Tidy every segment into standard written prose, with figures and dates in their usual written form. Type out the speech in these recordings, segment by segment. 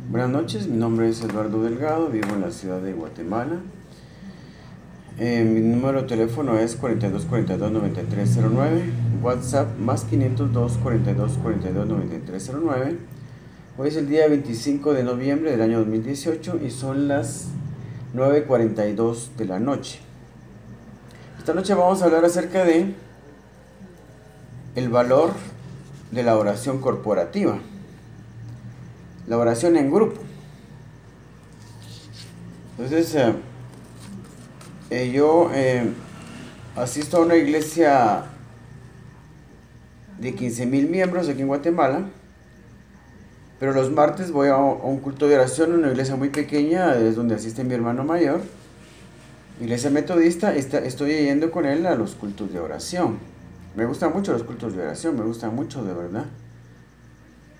Buenas noches, mi nombre es Eduardo Delgado, vivo en la ciudad de Guatemala. Mi número de teléfono es 4242-9309, WhatsApp más 502-4242-9309. Hoy es el día 25 de noviembre del año 2018 y son las 9:42 de la noche. Esta noche vamos a hablar acerca de el valor de la oración corporativa, la oración en grupo. Entonces, yo asisto a una iglesia de 15,000 miembros aquí en Guatemala, pero los martes voy a un culto de oración en una iglesia muy pequeña, es donde asiste mi hermano mayor, iglesia metodista. Estoy yendo con él a los cultos de oración. Me gustan mucho los cultos de oración, me gustan mucho de verdad.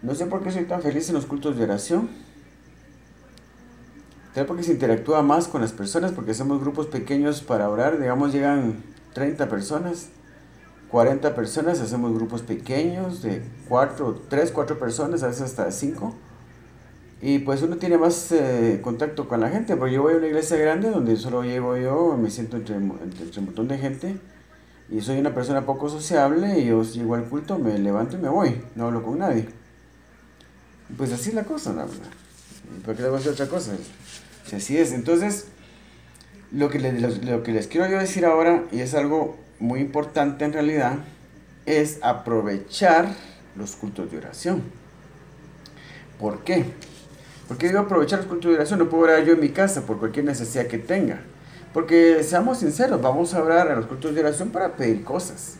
No sé por qué soy tan feliz en los cultos de oración. Tal porque se interactúa más con las personas, porque hacemos grupos pequeños para orar. Digamos, llegan 30 personas, 40 personas, hacemos grupos pequeños de 3, 4 personas, a veces hasta 5. Y pues uno tiene más contacto con la gente, porque yo voy a una iglesia grande donde solo llego yo, me siento entre un montón de gente. Y soy una persona poco sociable y yo llego al culto, me levanto y me voy, no hablo con nadie. Pues así es la cosa, la verdad. ¿Por qué le voy a hacer otra cosa? Si así es. Entonces, lo que les quiero yo decir ahora, y es algo muy importante en realidad, es aprovechar los cultos de oración. ¿Por qué? Porque digo aprovechar los cultos de oración. No puedo orar yo en mi casa por cualquier necesidad que tenga. Porque seamos sinceros, vamos a orar a los cultos de oración para pedir cosas.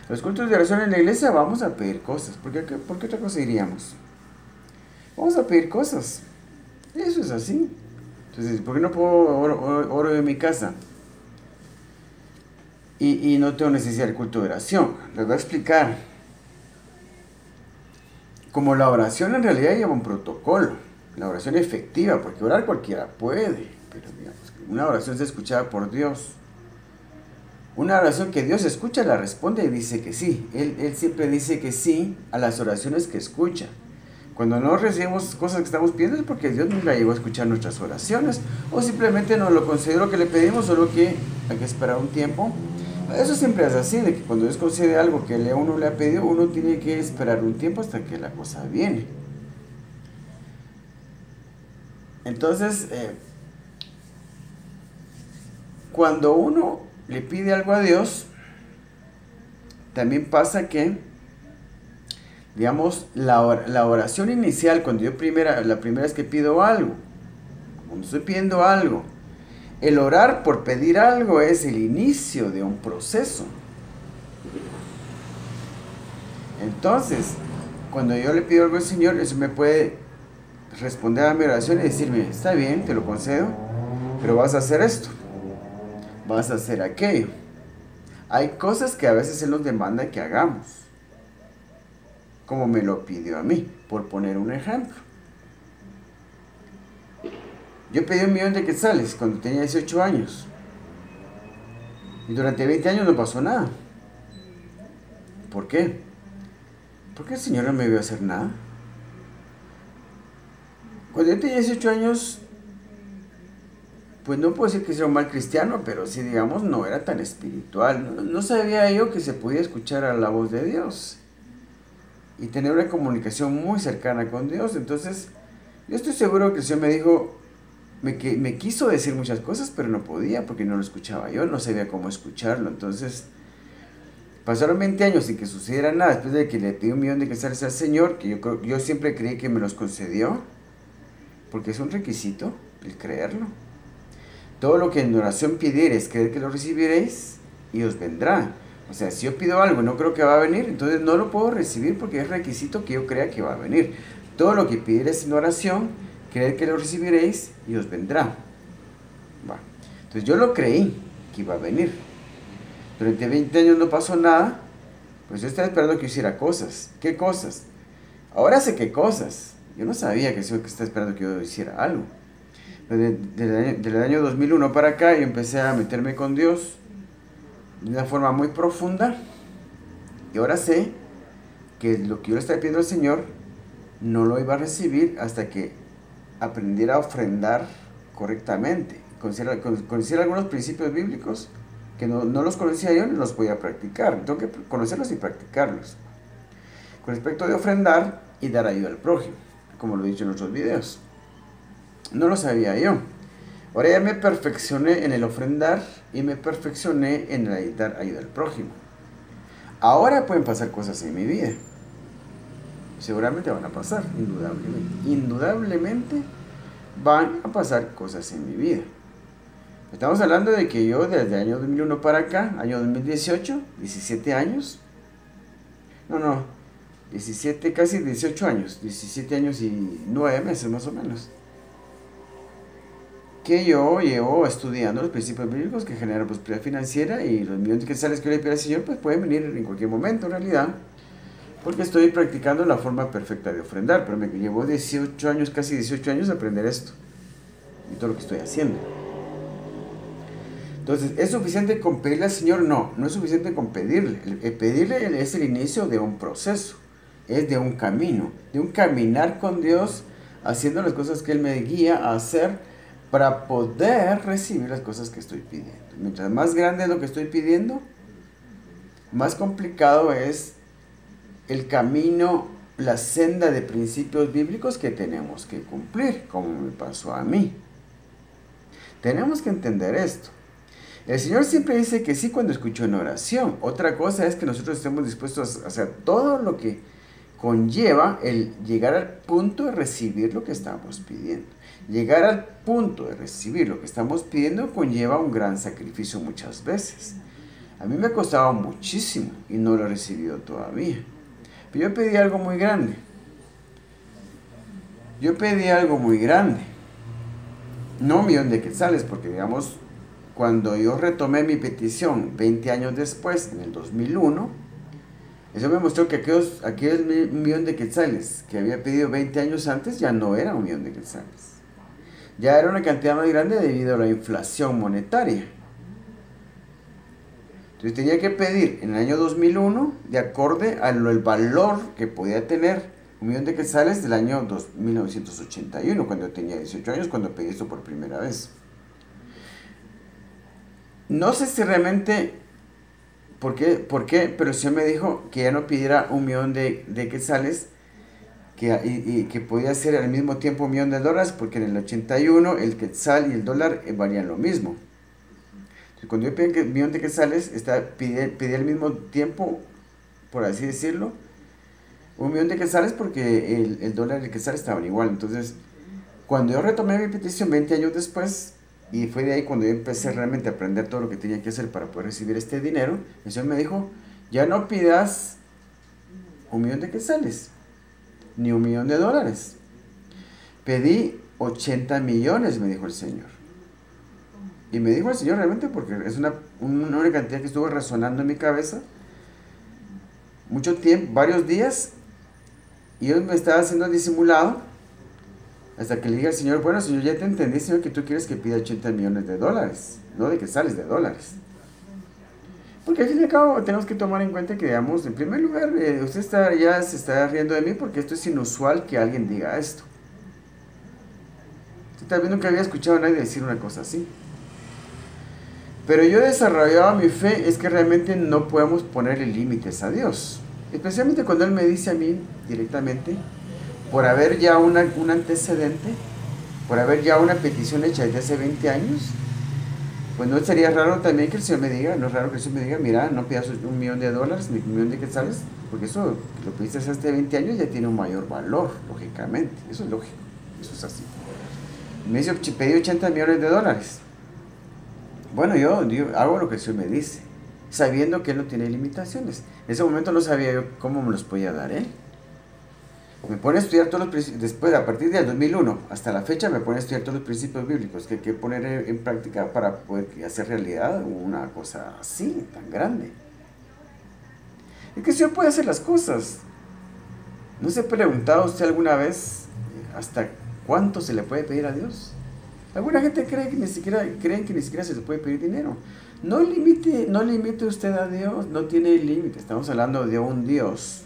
A los cultos de oración en la iglesia vamos a pedir cosas. ¿Por qué otra cosa iríamos? Vamos a pedir cosas. Eso es así. Entonces, ¿por qué no puedo oro en mi casa? Y no tengo necesidad de culto de oración. Les voy a explicar. Como la oración en realidad lleva un protocolo. La oración efectiva, porque orar cualquiera puede. Pero digamos, una oración es escuchada por Dios. Una oración que Dios escucha, la responde y dice que sí. Él siempre dice que sí a las oraciones que escucha. Cuando no recibimos cosas que estamos pidiendo es porque Dios nunca llegó a escuchar nuestras oraciones, o simplemente nos lo concedió lo que le pedimos, solo que hay que esperar un tiempo. Eso siempre es así, de que cuando Dios concede algo que uno le ha pedido, uno tiene que esperar un tiempo hasta que la cosa viene. Entonces, cuando uno le pide algo a Dios, también pasa que, digamos, la oración inicial, cuando la primera vez que pido algo, cuando estoy pidiendo algo, el orar por pedir algo es el inicio de un proceso. Entonces, cuando yo le pido algo al Señor, eso me puede responder a mi oración y decirme, está bien, te lo concedo, pero vas a hacer esto, vas a hacer aquello. Hay cosas que a veces Él nos demanda que hagamos, como me lo pidió a mí, por poner un ejemplo. Yo pedí 1,000,000 de quetzales cuando tenía 18 años. Y durante 20 años no pasó nada. ¿Por qué? Porque el Señor no me vio hacer nada. Cuando yo tenía 18 años, pues no puedo decir que sea un mal cristiano, pero sí, digamos, no era tan espiritual. No sabía yo que se podía escuchar a la voz de Dios y tener una comunicación muy cercana con Dios. Entonces, yo estoy seguro que el Señor me dijo, me quiso decir muchas cosas, pero no podía porque no lo escuchaba yo, no sabía cómo escucharlo. Entonces, pasaron 20 años sin que sucediera nada, después de que le pedí 1,000,000 de quetzales al Señor, que yo siempre creí que me los concedió, porque es un requisito el creerlo. Todo lo que en oración pidiereis, creed que lo recibiréis y os vendrá. O sea, si yo pido algo y no creo que va a venir, entonces no lo puedo recibir porque es requisito que yo crea que va a venir. Todo lo que pidiereis en oración, creed que lo recibiréis y os vendrá. Bueno, entonces yo lo creí que iba a venir. Durante 20 años no pasó nada, pues yo estaba esperando que hiciera cosas. ¿Qué cosas? Ahora sé qué cosas. Yo no sabía que estaba esperando que yo hiciera algo. Del año 2001 para acá yo empecé a meterme con Dios de una forma muy profunda. Y ahora sé que lo que yo le estaba pidiendo al Señor no lo iba a recibir hasta que aprendiera a ofrendar correctamente, conociera algunos principios bíblicos que no los conocía yo ni los podía practicar. Tengo que conocerlos y practicarlos. Con respecto de ofrendar y dar ayuda al prójimo, como lo he dicho en otros videos. No lo sabía yo. Ahora ya me perfeccioné en el ofrendar y me perfeccioné en el dar ayuda al prójimo. Ahora pueden pasar cosas en mi vida. Seguramente van a pasar, indudablemente. Indudablemente van a pasar cosas en mi vida. Estamos hablando de que yo desde el año 2001 para acá, año 2018, 17 años. No, 17, casi 18 años. 17 años y 9 meses más o menos. Que yo llevo estudiando los principios bíblicos que generan prosperidad financiera, y los millones de quetzales que yo le pido al Señor pues pueden venir en cualquier momento en realidad, porque estoy practicando la forma perfecta de ofrendar. Pero me llevo 18 años, casi 18 años, a aprender esto y todo lo que estoy haciendo. Entonces, ¿es suficiente con pedirle al Señor? No, no es suficiente con pedirle. Pedirle es el inicio de un proceso, es de un camino, de un caminar con Dios, haciendo las cosas que Él me guía a hacer para poder recibir las cosas que estoy pidiendo. Mientras más grande es lo que estoy pidiendo, más complicado es el camino, la senda de principios bíblicos que tenemos que cumplir, como me pasó a mí. Tenemos que entender esto. El Señor siempre dice que sí cuando escucho una oración. Otra cosa es que nosotros estemos dispuestos a hacer todo lo que conlleva el llegar al punto de recibir lo que estamos pidiendo. Llegar al punto de recibir lo que estamos pidiendo conlleva un gran sacrificio muchas veces. A mí me ha costado muchísimo y no lo he recibido todavía. Pero yo pedí algo muy grande. No 1,000,000 de quetzales, porque digamos, cuando yo retomé mi petición 20 años después, en el 2001, eso me mostró que aquellos 1,000,000 de quetzales que había pedido 20 años antes ya no era 1,000,000 de quetzales. Ya era una cantidad más grande debido a la inflación monetaria. Entonces tenía que pedir en el año 2001 de acorde al valor que podía tener 1,000,000 de quetzales del año 1981, cuando yo tenía 18 años, cuando pedí esto por primera vez. No sé si realmente, ¿por qué? Pero el Señor me dijo que ya no pidiera 1,000,000 de quetzales, que podía ser al mismo tiempo $1,000,000, porque en el 81 el quetzal y el dólar valían lo mismo. Entonces, cuando yo pedí 1,000,000 de quetzales, pedí al mismo tiempo, por así decirlo, 1,000,000 de quetzales, porque el dólar y el quetzal estaban igual. Entonces, cuando yo retomé mi petición 20 años después, y fue de ahí cuando yo empecé realmente a aprender todo lo que tenía que hacer para poder recibir este dinero, el Señor me dijo, ya no pidas 1,000,000 de quetzales, ni 1,000,000 de dólares. Pedí 80 millones, me dijo el Señor. Y me dijo el Señor realmente porque es una cantidad que estuvo resonando en mi cabeza mucho tiempo, varios días, y yo me estaba haciendo disimulado, hasta que le dije al Señor, bueno, Señor, ya te entendí, Señor, que tú quieres que pida 80 millones de dólares, no de quetzales, de dólares. Porque al fin y al cabo tenemos que tomar en cuenta que, digamos, en primer lugar, usted ya se está riendo de mí porque esto es inusual que alguien diga esto. Usted tal vez nunca había escuchado a nadie decir una cosa así. Pero yo he desarrollado mi fe, es que realmente no podemos ponerle límites a Dios. Especialmente cuando Él me dice a mí directamente, por haber ya un antecedente, por haber ya una petición hecha desde hace 20 años, pues no sería raro también que el Señor me diga, no es raro que el Señor me diga, mira, no pidas 1,000,000 de dólares ni 1,000,000 de quetzales, porque eso, lo que pediste hace 20 años ya tiene un mayor valor, lógicamente. Eso es lógico, eso es así. Me dice, pedí 80 millones de dólares. Bueno, yo hago lo que el Señor me dice, sabiendo que Él no tiene limitaciones. En ese momento no sabía yo cómo me los podía dar Él. Me pone a estudiar todos los principios, después, a partir del 2001 hasta la fecha, me pone a estudiar todos los principios bíblicos que hay que poner en práctica para poder hacer realidad una cosa así, tan grande. Es que el Señor puede hacer las cosas. ¿No se ha preguntado usted alguna vez hasta cuánto se le puede pedir a Dios? Alguna gente creen que ni siquiera se le puede pedir dinero. No limite usted a Dios, no tiene límite. Estamos hablando de un Dios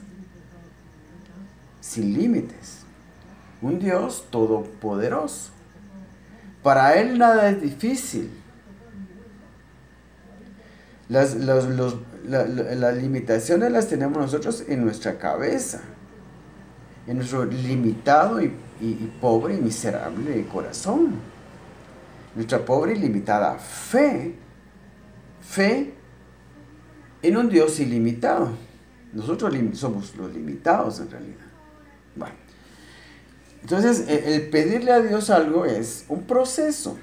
sin límites. un Dios todopoderoso. Para Él nada es difícil. Las limitaciones las tenemos nosotros en nuestra cabeza, en nuestro limitado y pobre y miserable corazón. Nuestra pobre y limitada fe en un Dios ilimitado. Nosotros somos los limitados en realidad. Bueno, entonces el pedirle a Dios algo es un proceso.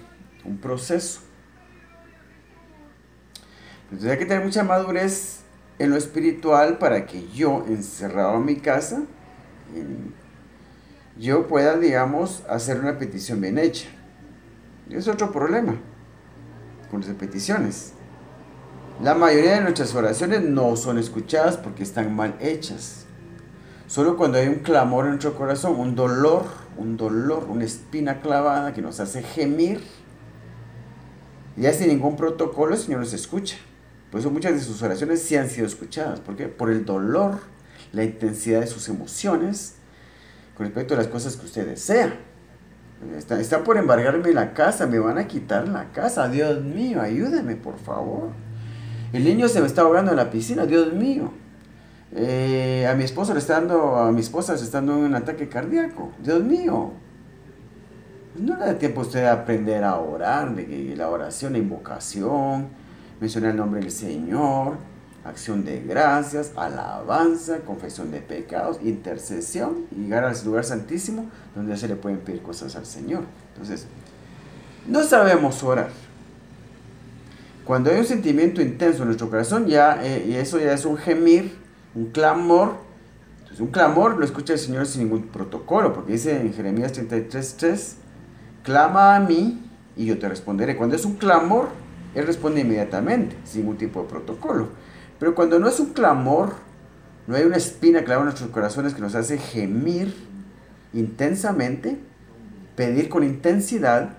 Entonces hay que tener mucha madurez en lo espiritual para que yo, encerrado en mi casa, yo pueda, digamos, hacer una petición bien hecha. Y es otro problema con las peticiones. La mayoría de nuestras oraciones no son escuchadas porque están mal hechas. Solo cuando hay un clamor en nuestro corazón, un dolor, una espina clavada que nos hace gemir, ya sin ningún protocolo, el Señor nos escucha. Por eso muchas de sus oraciones sí han sido escuchadas. ¿Por qué? Por el dolor, la intensidad de sus emociones con respecto a las cosas que usted desea. Está por embargarme la casa, me van a quitar la casa. Dios mío, ayúdame, por favor. El niño se me está ahogando en la piscina, Dios mío. A mi esposa le está dando un ataque cardíaco, Dios mío. No le da tiempo a usted a aprender a orar, de la oración, la invocación, mencionar el nombre del Señor, acción de gracias, alabanza, confesión de pecados, intercesión, y llegar al lugar santísimo donde se le pueden pedir cosas al Señor. Entonces, no sabemos orar. Cuando hay un sentimiento intenso en nuestro corazón, y eso ya es un gemir, un clamor. Entonces, un clamor lo escucha el Señor sin ningún protocolo, porque dice en Jeremías 33:3, clama a mí y yo te responderé. Cuando es un clamor, Él responde inmediatamente, sin ningún tipo de protocolo. Pero cuando no es un clamor, no hay una espina clavada en nuestros corazones que nos hace gemir intensamente, pedir con intensidad,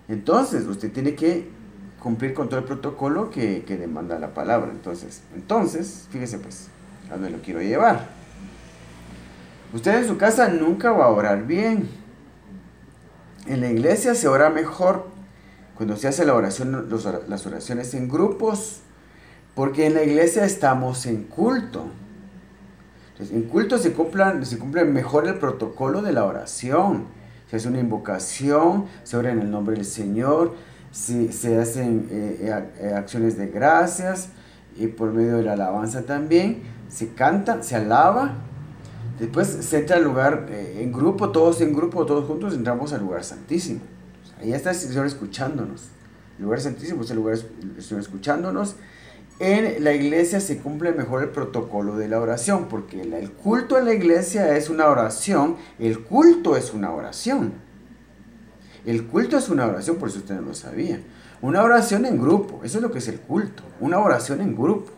entonces usted tiene que cumplir con todo el protocolo que demanda la palabra. Entonces, fíjese pues, a dónde lo quiero llevar. Usted en su casa nunca va a orar bien. En la iglesia se ora mejor cuando se hace las oraciones en grupos, porque en la iglesia estamos en culto. Entonces, en culto se cumple mejor el protocolo de la oración. Se hace una invocación, se ora en el nombre del Señor, se hacen acciones de gracias, y por medio de la alabanza también, se canta, se alaba. Después se entra al lugar en grupo, todos juntos entramos al lugar santísimo. Ahí está el Señor escuchándonos. El lugar santísimo es el lugar del Señor escuchándonos. En la iglesia se cumple mejor el protocolo de la oración, porque el culto en la iglesia es una oración, el culto es una oración. El culto es una oración, por eso usted no lo sabía. Una oración en grupo, eso es lo que es el culto, una oración en grupo.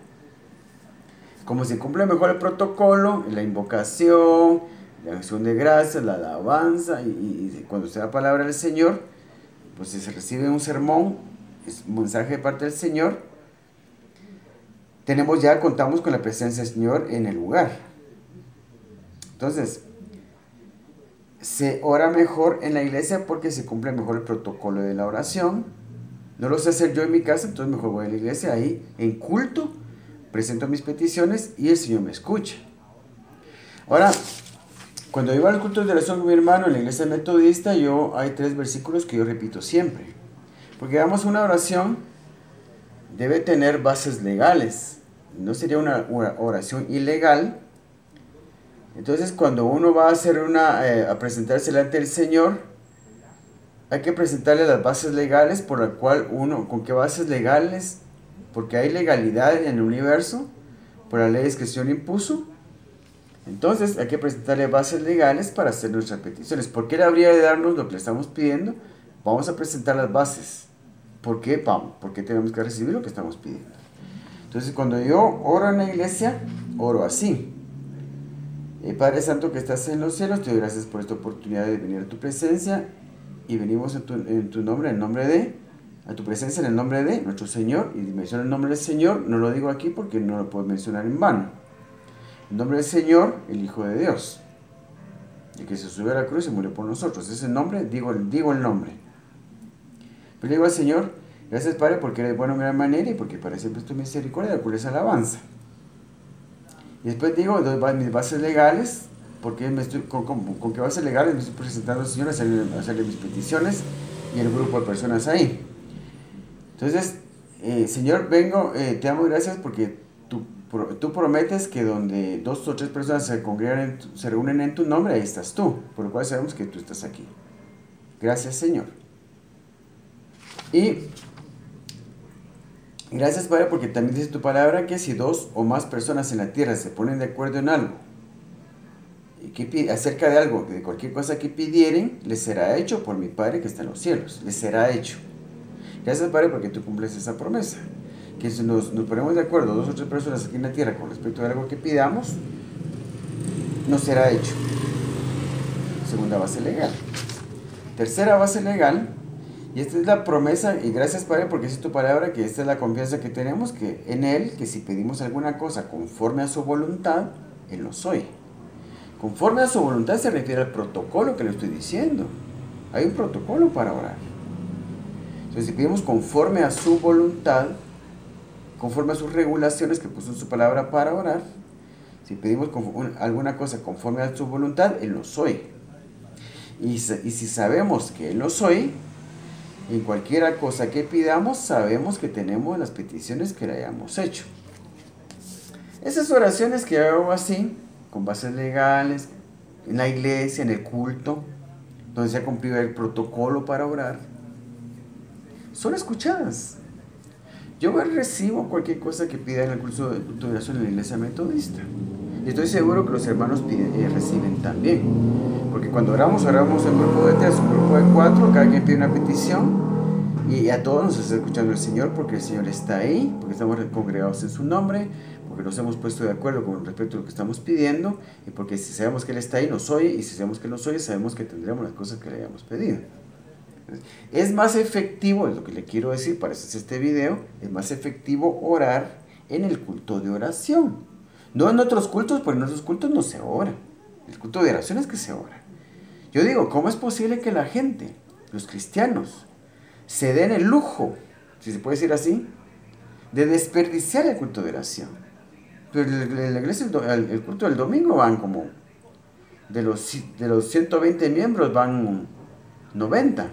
Como se cumple mejor el protocolo, la invocación, la acción de gracias, la alabanza, y cuando se da palabra del Señor, pues si se recibe un sermón, es un mensaje de parte del Señor, contamos con la presencia del Señor en el lugar. Entonces, se ora mejor en la iglesia porque se cumple mejor el protocolo de la oración. No lo sé hacer yo en mi casa, entonces mejor voy a la iglesia, ahí en culto, presento mis peticiones y el Señor me escucha. Ahora, cuando iba al culto de oración con mi hermano en la iglesia metodista, hay 3 versículos que yo repito siempre. Porque una oración debe tener bases legales. No sería una oración ilegal. Entonces, cuando uno va a hacer a presentarse delante del Señor, hay que presentarle las bases legales por la cual ¿con qué bases legales? Porque hay legalidad en el universo, por las leyes que el Señor impuso. Entonces, hay que presentarle bases legales para hacer nuestras peticiones. ¿Por qué Él habría de darnos lo que le estamos pidiendo? Vamos a presentar las bases. ¿Por qué? Porque tenemos que recibir lo que estamos pidiendo. Entonces, cuando yo oro en la iglesia, oro así. Padre Santo que estás en los cielos, te doy gracias por esta oportunidad de venir a tu presencia, y venimos en tu nombre, a tu presencia en el nombre de nuestro Señor, y menciono el nombre del Señor, no lo digo aquí porque no lo puedo mencionar en vano. En nombre del Señor, el Hijo de Dios. el que se subió a la cruz y murió por nosotros. Ese nombre, digo el nombre. Pero le digo al Señor, gracias Padre porque eres bueno en gran manera y porque para siempre es tu misericordia, la cual es alabanza. Y después digo, mis bases legales, porque con qué bases legales me estoy presentando al Señor a hacerle mis peticiones y el grupo de personas ahí. Entonces, Señor, vengo, te damos gracias porque tú prometes que donde 2 o 3 personas se reúnen en tu nombre, ahí estás tú, por lo cual sabemos que tú estás aquí. Gracias, Señor. Y gracias, Padre, porque también dice tu palabra que si 2 o más personas en la tierra se ponen de acuerdo en algo, acerca de algo, de cualquier cosa que pidieren, les será hecho por mi Padre que está en los cielos. Les será hecho. Gracias, Padre, porque tú cumples esa promesa. Que si nos ponemos de acuerdo 2 o 3 personas aquí en la tierra con respecto a algo que pidamos, nos será hecho. Segunda base legal. Tercera base legal, y esta es la promesa, y gracias Padre porque es tu palabra, que esta es la confianza que tenemos, que en Él, que si pedimos alguna cosa conforme a su voluntad, Él nos oye. Conforme a su voluntad se refiere al protocolo que le estoy diciendo. Hay un protocolo para orar. Entonces si pedimos conforme a su voluntad, conforme a sus regulaciones que puso en su palabra para orar, si pedimos alguna cosa conforme a su voluntad, Él nos oye. Y si sabemos que Él nos oye, en cualquier cosa que pidamos, sabemos que tenemos las peticiones que le hayamos hecho. Esas oraciones que hago así, con bases legales, en la iglesia, en el culto, donde se ha cumplido el protocolo para orar, son escuchadas. Yo recibo cualquier cosa que pida en el curso de oración en la iglesia metodista. Y estoy seguro que los hermanos reciben también. Porque cuando oramos en grupo de 3, un grupo de 4, cada quien pide una petición. Y a todos nos está escuchando el Señor porque el Señor está ahí, porque estamos congregados en su nombre, porque nos hemos puesto de acuerdo con respecto a lo que estamos pidiendo, y porque si sabemos que Él está ahí, nos oye, y si sabemos que Él nos oye, sabemos que tendremos las cosas que le hayamos pedido. Es más efectivo, es lo que le quiero decir para hacer este video, es más efectivo orar en el culto de oración. No en otros cultos, porque en otros cultos no se ora. El culto de oración es que se ora. Yo digo, ¿cómo es posible que la gente, los cristianos, se den el lujo, si se puede decir así, de desperdiciar el culto de oración? Pero en la iglesia, el culto del domingo van como, de los 120 miembros van 90.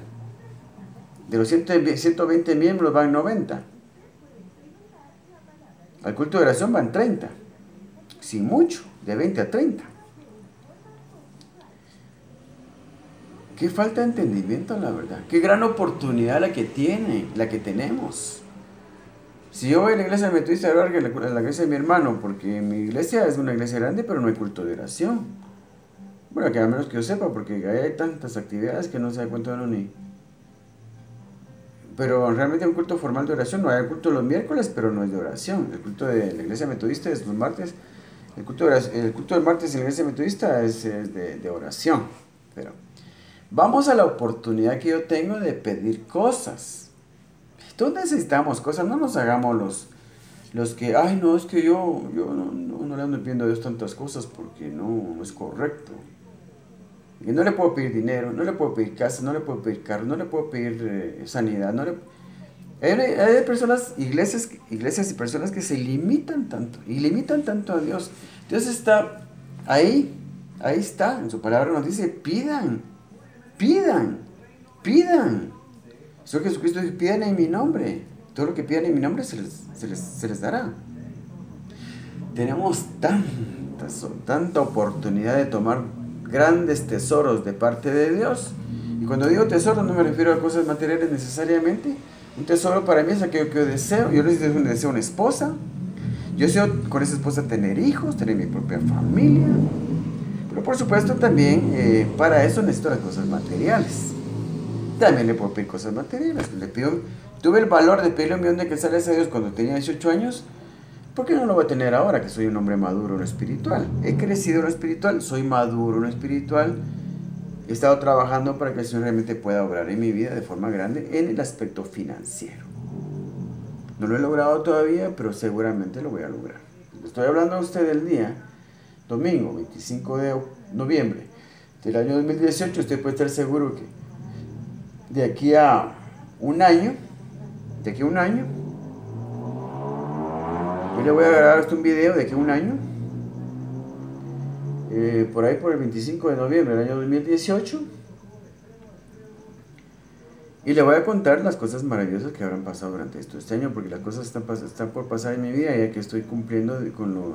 De los 120 miembros van 90. Al culto de oración van 30. Sin mucho, de 20 a 30. Qué falta de entendimiento, la verdad. Qué gran oportunidad la que tenemos. Si yo voy a la iglesia metodista, voy a la iglesia de mi hermano, porque mi iglesia es una iglesia grande, pero no hay culto de oración. Bueno, que a menos que yo sepa, porque hay tantas actividades que no se da cuenta uno ni. Pero realmente hay un culto formal de oración. No hay culto los miércoles, pero no es de oración. El culto de la iglesia metodista es los martes. El culto del martes en la iglesia metodista es de oración. Pero vamos a la oportunidad que yo tengo de pedir cosas. Todos necesitamos cosas. No nos hagamos los que, ay, no, es que yo no le ando pidiendo a Dios tantas cosas porque no es correcto. Y no le puedo pedir dinero, no le puedo pedir casa, no le puedo pedir carro, no le puedo pedir sanidad. Hay personas, iglesias y personas que se limitan tanto, y limitan tanto a Dios. Dios está ahí está, en su palabra nos dice, pidan. Señor Jesucristo dice, pidan en mi nombre. Todo lo que pidan en mi nombre se les dará. Tenemos tanta oportunidad de tomar grandes tesoros de parte de Dios. Y cuando digo tesoros no me refiero a cosas materiales necesariamente. Un tesoro para mí es aquello que yo deseo. Yo deseo una esposa. Yo deseo con esa esposa tener hijos, tener mi propia familia. Pero por supuesto también para eso necesito las cosas materiales. También le puedo pedir cosas materiales. Tuve el valor de pedirle $1,000,000 de quetzales a Dios cuando tenía 18 años. ¿Por qué no lo voy a tener ahora que soy un hombre maduro en lo espiritual? He crecido en lo espiritual, soy maduro en lo espiritual. He estado trabajando para que el Señor realmente pueda obrar en mi vida de forma grande en el aspecto financiero. No lo he logrado todavía, pero seguramente lo voy a lograr. Estoy hablando a usted del día, domingo 25 de noviembre del año 2018, usted puede estar seguro que de aquí a un año, yo le voy a grabar hasta un video de aquí a un año, por ahí por el 25 de noviembre del año 2018, y le voy a contar las cosas maravillosas que habrán pasado durante este año, porque las cosas están por pasar en mi vida, ya que estoy cumpliendo con los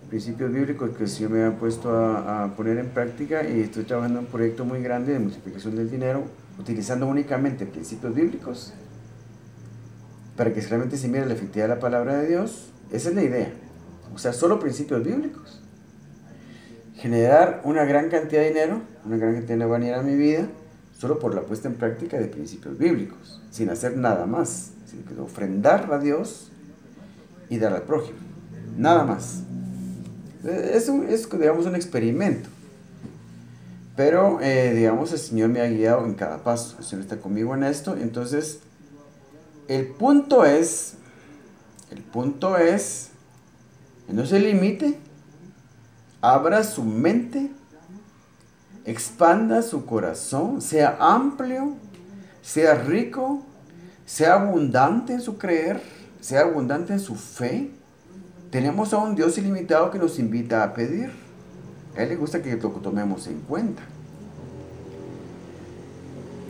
principios bíblicos que el Señor me ha puesto a poner en práctica, y estoy trabajando en un proyecto muy grande de multiplicación del dinero, utilizando únicamente principios bíblicos, para que realmente se mire la efectividad de la palabra de Dios. Esa es la idea. O sea, solo principios bíblicos. Generar una gran cantidad de dinero, una gran cantidad de dinero va a venir a mi vida, solo por la puesta en práctica de principios bíblicos, sin hacer nada más, sino que ofrendar a Dios y dar al prójimo. Nada más. Es digamos, un experimento. Pero, digamos, el Señor me ha guiado en cada paso. El Señor está conmigo en esto. Entonces, el punto es que no se limite, abra su mente, expanda su corazón, sea amplio, sea rico, sea abundante en su creer, sea abundante en su fe. Tenemos a un Dios ilimitado que nos invita a pedir. A Él le gusta que lo tomemos en cuenta.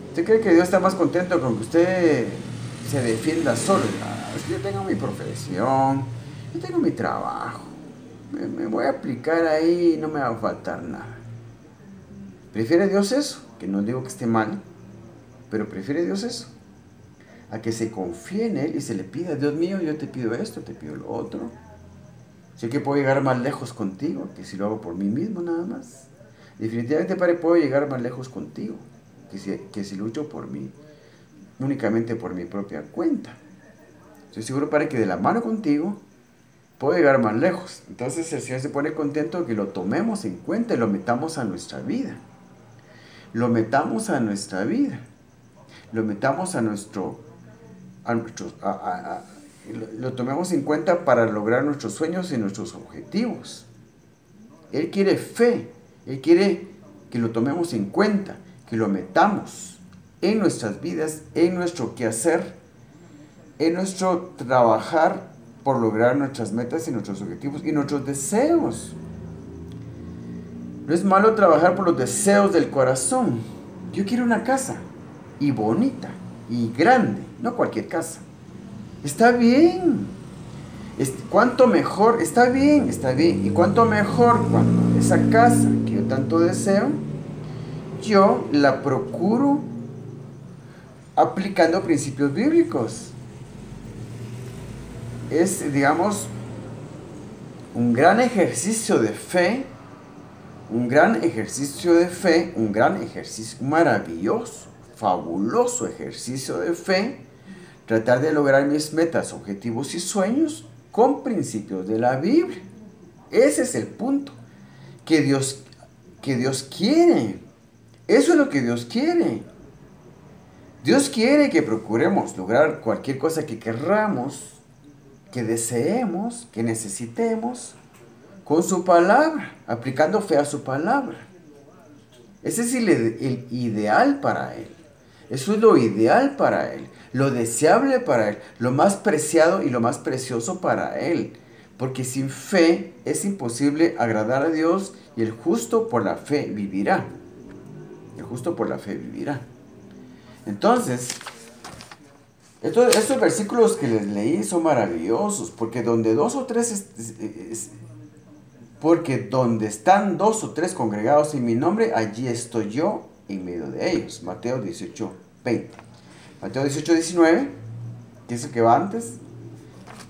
¿Usted cree que Dios está más contento con que usted se defienda solo? Yo tengo mi profesión, yo tengo mi trabajo, me voy a aplicar ahí y no me va a faltar nada. ¿Prefiere Dios eso? Que no digo que esté mal, pero prefiere Dios eso a que se confíe en Él y se le pida: Dios mío, yo te pido esto, te pido lo otro. Sé que puedo llegar más lejos contigo que si lo hago por mí mismo nada más. Definitivamente, Padre, puedo llegar más lejos contigo que si lucho por mí, únicamente por mi propia cuenta. Estoy seguro, Padre, que de la mano contigo puedo llegar más lejos. Entonces el Señor se pone contento que lo tomemos en cuenta y lo metamos a nuestra vida. Lo metamos a nuestra vida. Lo metamos lo tomemos en cuenta para lograr nuestros sueños y nuestros objetivos. Él quiere fe. Él quiere que lo tomemos en cuenta, que lo metamos en nuestras vidas, en nuestro quehacer, en nuestro trabajar por lograr nuestras metas y nuestros objetivos y nuestros deseos. No es malo trabajar por los deseos del corazón. Yo quiero una casa, y bonita, y grande, no cualquier casa. Está bien. Cuanto mejor, está bien. Y cuanto mejor cuando esa casa que yo tanto deseo, yo la procuro aplicando principios bíblicos. Es, digamos, un gran ejercicio de fe, un maravilloso, fabuloso ejercicio de fe, tratar de lograr mis metas, objetivos y sueños con principios de la Biblia. Ese es el punto que Dios quiere. Eso es lo que Dios quiere. Dios quiere que procuremos lograr cualquier cosa que querramos, que deseemos, que necesitemos, con su palabra, aplicando fe a su palabra. Ese es el ideal para Él. Eso es lo ideal para Él, lo deseable para Él, lo más preciado y lo más precioso para Él. Porque sin fe es imposible agradar a Dios, y el justo por la fe vivirá. El justo por la fe vivirá. Entonces, estos versículos que les leí son maravillosos, porque donde están dos o tres congregados en mi nombre, allí estoy yo en medio de ellos. Mateo 18:20. Mateo 18:19, que es el que va antes.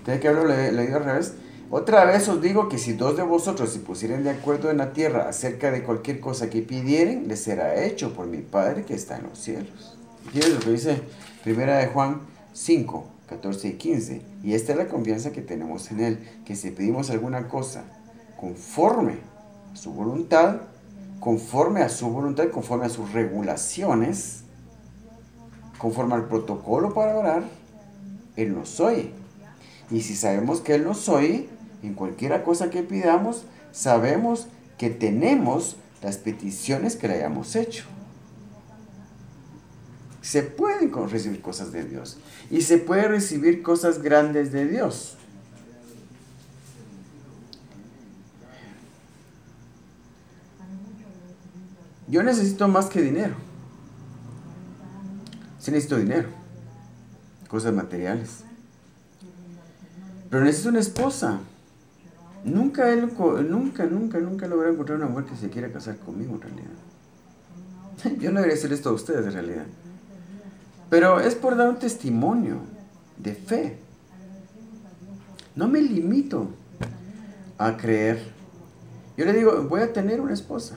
Tiene que haberlo leído al revés. Otra vez os digo que si dos de vosotros se pusieren de acuerdo en la tierra acerca de cualquier cosa que pidieren, les será hecho por mi Padre que está en los cielos. Fíjense lo que dice 1 de Juan 5, 14 y 15. Y esta es la confianza que tenemos en Él, que si pedimos alguna cosa conforme a su voluntad, conforme a sus regulaciones, conforme al protocolo para orar, Él nos oye. Y si sabemos que Él nos oye, en cualquier cosa que pidamos, sabemos que tenemos las peticiones que le hayamos hecho. Se pueden recibir cosas de Dios y se puede recibir cosas grandes de Dios. Yo necesito más que dinero. Sí necesito dinero, cosas materiales. Pero necesito una esposa. Nunca logré encontrar una mujer que se quiera casar conmigo en realidad. Yo no debería decir esto a ustedes en realidad. Pero es por dar un testimonio de fe. No me limito a creer. Yo le digo, voy a tener una esposa.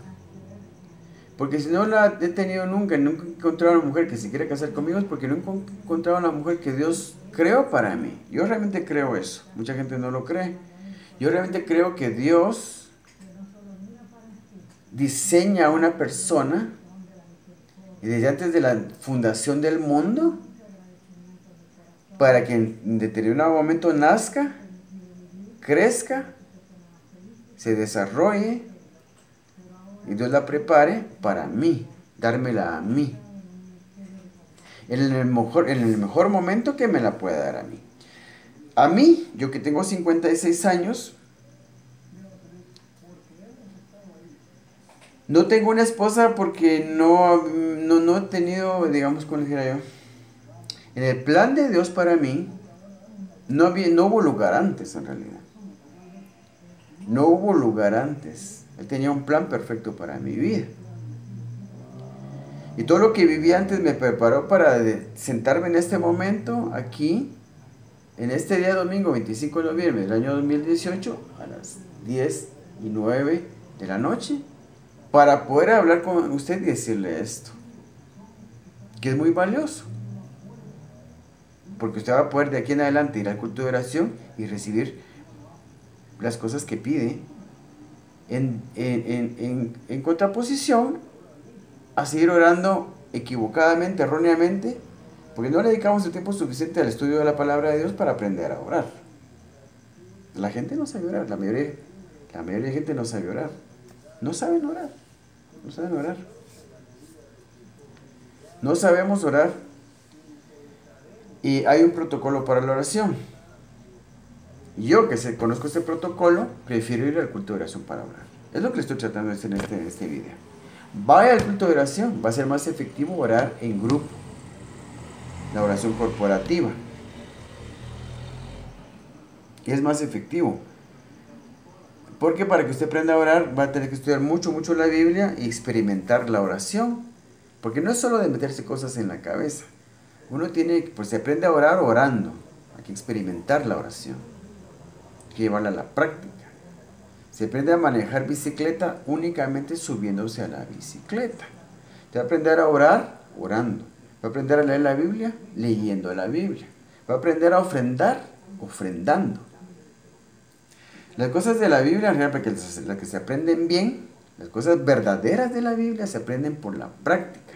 Porque si no la he tenido nunca he encontrado una mujer que se quiera casar conmigo, es porque no he encontrado una mujer que Dios creó para mí. Yo realmente creo eso. Mucha gente no lo cree. Yo realmente creo que Dios diseña a una persona y desde antes de la fundación del mundo para que en determinado momento nazca, crezca, se desarrolle y Dios la prepare para mí, dármela a mí. En el mejor momento que me la pueda dar a mí. A mí, yo que tengo 56 años, no tengo una esposa porque no he tenido, digamos, ¿cómo dijera yo? En el plan de Dios para mí, no hubo lugar antes en realidad. No hubo lugar antes. Él tenía un plan perfecto para mi vida. Y todo lo que viví antes me preparó para sentarme en este momento, aquí, en este día domingo 25 de noviembre del año 2018, a las 10:09 de la noche, para poder hablar con usted y decirle esto, que es muy valioso. Porque usted va a poder de aquí en adelante ir al culto de oración y recibir las cosas que pide en contraposición a seguir orando equivocadamente, erróneamente, porque no le dedicamos el tiempo suficiente al estudio de la palabra de Dios para aprender a orar. La gente no sabe orar, la mayoría de gente no sabe orar. No saben orar, no saben orar. No sabemos orar y hay un protocolo para la oración. Yo que conozco este protocolo, prefiero ir al culto de oración para orar. Es lo que le estoy tratando de hacer en este video. Vaya al culto de oración, va a ser más efectivo orar en grupo. La oración corporativa. Y es más efectivo. Porque para que usted aprenda a orar, va a tener que estudiar mucho la Biblia y experimentar la oración. Porque no es solo de meterse cosas en la cabeza. Uno pues se aprende a orar orando. Hay que experimentar la oración. Hay que llevarla a la práctica. Se aprende a manejar bicicleta únicamente subiéndose a la bicicleta. Se va a aprender a orar orando. Va a aprender a leer la Biblia leyendo la Biblia. Va a aprender a ofrendar ofrendando. Las cosas de la Biblia, las que se aprenden bien, las cosas verdaderas de la Biblia se aprenden por la práctica.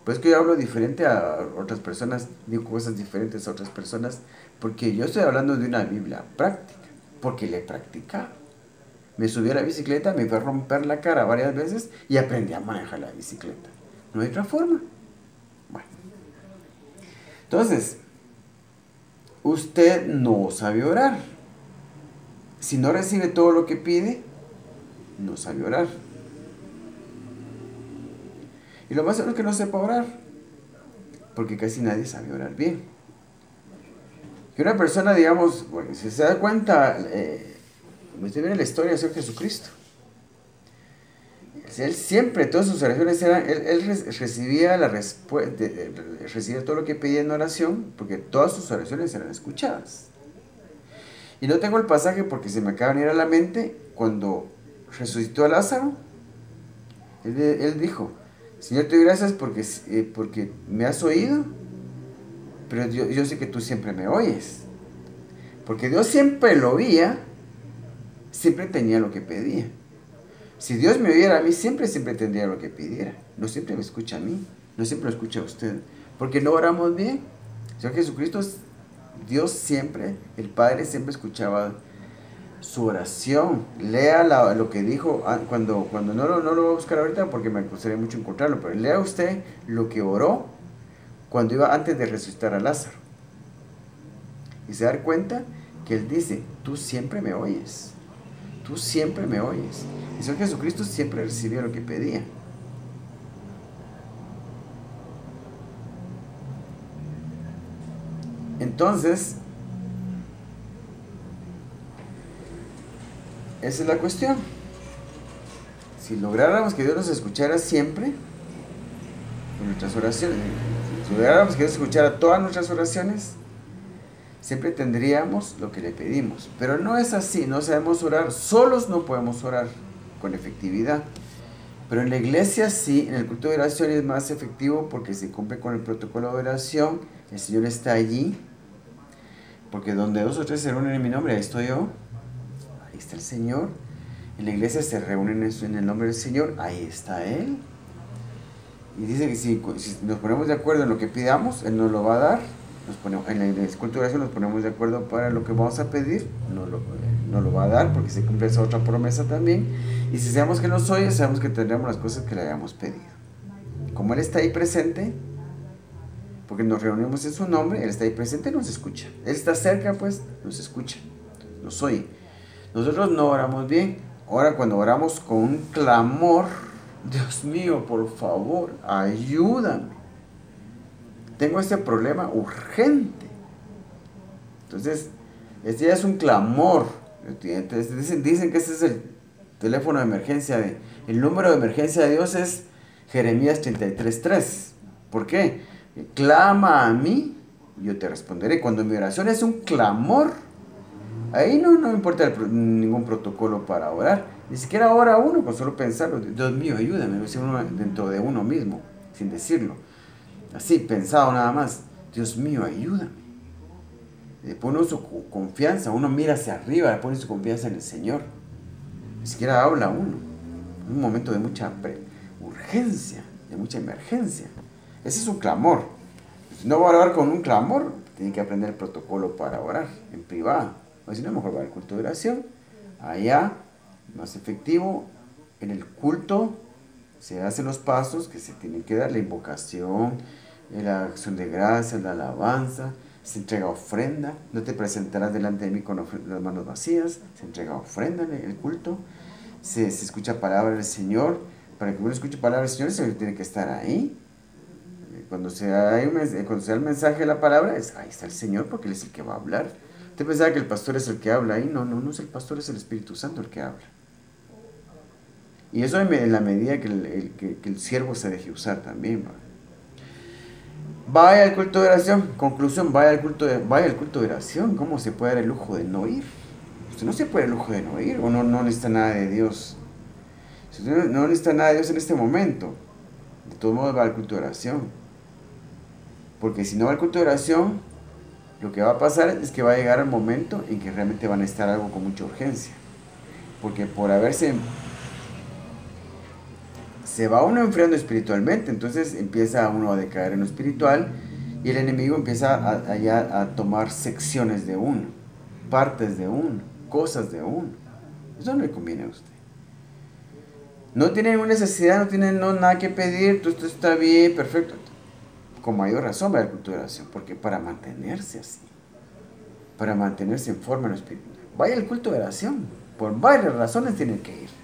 Pues que yo hablo diferente a otras personas, digo cosas diferentes a otras personas, porque yo estoy hablando de una Biblia práctica, porque la he practicado. Me subí a la bicicleta, me fue a romper la cara varias veces y aprendí a manejar la bicicleta. No hay otra forma. Bueno. Entonces, usted no sabe orar. Si no recibe todo lo que pide, no sabe orar. Y lo más seguro es que no sepa orar, porque casi nadie sabe orar bien. Que una persona, digamos, bueno, si se da cuenta, usted ve la historia del Señor Jesucristo. Él siempre, todas sus oraciones eran, él recibía recibía todo lo que pedía en oración, porque todas sus oraciones eran escuchadas. Y no tengo el pasaje porque se me acaba de venir a la mente, cuando resucitó a Lázaro, él dijo, Señor, te doy gracias porque me has oído, pero yo sé que tú siempre me oyes. Porque Dios siempre lo oía, siempre tenía lo que pedía. Si Dios me oyera a mí, siempre tendría lo que pidiera. No siempre me escucha a mí, no siempre lo escucha a usted. Porque no oramos bien. Señor Jesucristo, Dios siempre, el Padre siempre escuchaba su oración, lea lo que dijo cuando no lo voy a buscar ahorita porque me gustaría mucho encontrarlo, pero lea usted lo que oró cuando iba antes de resucitar a Lázaro. Y se da cuenta que él dice, tú siempre me oyes, tú siempre me oyes. Y Señor Jesucristo siempre recibía lo que pedía. Entonces, esa es la cuestión. Si lográramos que Dios nos escuchara siempre, en nuestras oraciones, si lográramos que Dios escuchara todas nuestras oraciones, siempre tendríamos lo que le pedimos. Pero no es así, no sabemos orar, solos no podemos orar con efectividad. Pero en la iglesia sí, en el culto de oración es más efectivo porque se cumple con el protocolo de oración, el Señor está allí, porque donde 2 o 3 se reúnen en mi nombre, ahí estoy yo, ahí está el Señor. En la iglesia se reúnen en el nombre del Señor, ahí está Él. Y dice que si nos ponemos de acuerdo en lo que pidamos, Él nos lo va a dar. En el culto de oración nos ponemos de acuerdo para lo que vamos a pedir, nos lo va a dar porque se cumple esa otra promesa también. Y si sabemos que nos oye, sabemos que tendremos las cosas que le hayamos pedido. Como Él está ahí presente, porque nos reunimos en su nombre, Él está ahí presente, nos escucha. Él está cerca, pues, nos escucha, nos oye. Nosotros no oramos bien. Ahora cuando oramos con un clamor, Dios mío, por favor, ayúdame. Tengo este problema urgente. Entonces, este ya es un clamor. Entonces, dicen que este es el teléfono de emergencia. El número de emergencia de Dios es Jeremías 33:3. ¿Por qué? Clama a mí, yo te responderé. Cuando mi oración es un clamor, ahí no importa ningún protocolo para orar. Ni siquiera ora uno, con solo pensarlo. Dios mío, ayúdame. Lo dice uno dentro de uno mismo, sin decirlo. Así, pensado nada más. Dios mío, ayúdame. Le pone su confianza. Uno mira hacia arriba, le pone su confianza en el Señor. Ni siquiera habla uno. Un momento de mucha urgencia, de mucha emergencia. Ese es un clamor. Si no va a orar con un clamor, tiene que aprender el protocolo para orar en privado. O si no, mejor va al culto de oración. Allá, más efectivo, en el culto se hacen los pasos que se tienen que dar, la invocación, la acción de gracias, la alabanza, se entrega ofrenda, no te presentarás delante de mí con las manos vacías, se entrega ofrenda en el culto, se escucha palabra del Señor. Para que uno escuche palabra del Señor, el Señor tiene que estar ahí. Cuando se da el mensaje de la palabra, ahí está el Señor, porque Él es el que va a hablar. ¿Usted pensaba que el pastor es el que habla ahí? No es el pastor, es el Espíritu Santo el que habla. Y eso en la medida que el siervo se deje usar también. Vaya al culto de oración. Conclusión, vaya al culto de oración. ¿Cómo se puede dar el lujo de no ir? Usted no se puede dar el lujo de no ir, o no necesita nada de Dios. Si usted no necesita nada de Dios en este momento, de todos modos va al culto de oración. Porque si no va al culto de oración, lo que va a pasar es que va a llegar el momento en que realmente va a necesitar algo con mucha urgencia. Porque por se va uno enfriando espiritualmente, entonces empieza uno a decaer en lo espiritual y el enemigo empieza a tomar secciones de uno, partes de uno, cosas de uno. Eso no le conviene a usted. No tiene ninguna necesidad, no tiene nada que pedir, todo esto está bien, perfecto. Con mayor razón va al culto de oración, porque para mantenerse así, para mantenerse en forma en lo espiritual, vaya al culto de oración, por varias razones tiene que ir.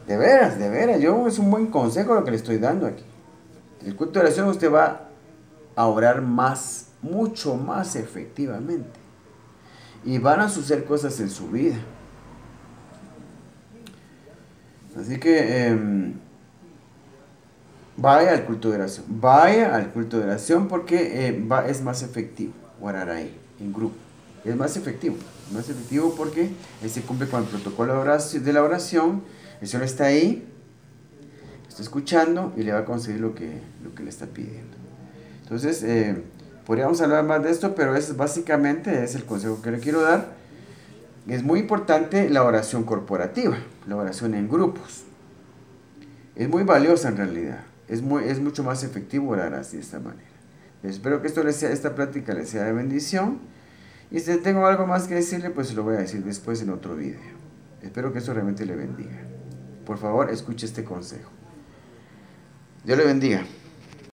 De veras, es un buen consejo lo que le estoy dando aquí. El culto de oración usted va a orar más, mucho más efectivamente. Y van a suceder cosas en su vida. Así que vaya al culto de oración. Vaya al culto de oración porque es más efectivo orar ahí, en grupo. Es más efectivo porque se cumple con el protocolo de la oración. El Señor está ahí, está escuchando y le va a conseguir lo que le está pidiendo. Entonces, podríamos hablar más de esto, pero básicamente es el consejo que le quiero dar. Es muy importante la oración corporativa, la oración en grupos. Es muy valiosa en realidad. Es mucho más efectivo orar así de esta manera. Espero que esta plática les sea de bendición Y si tengo algo más que decirle, pues lo voy a decir después en otro video. Espero que eso realmente le bendiga. Por favor, escuche este consejo. Dios le bendiga.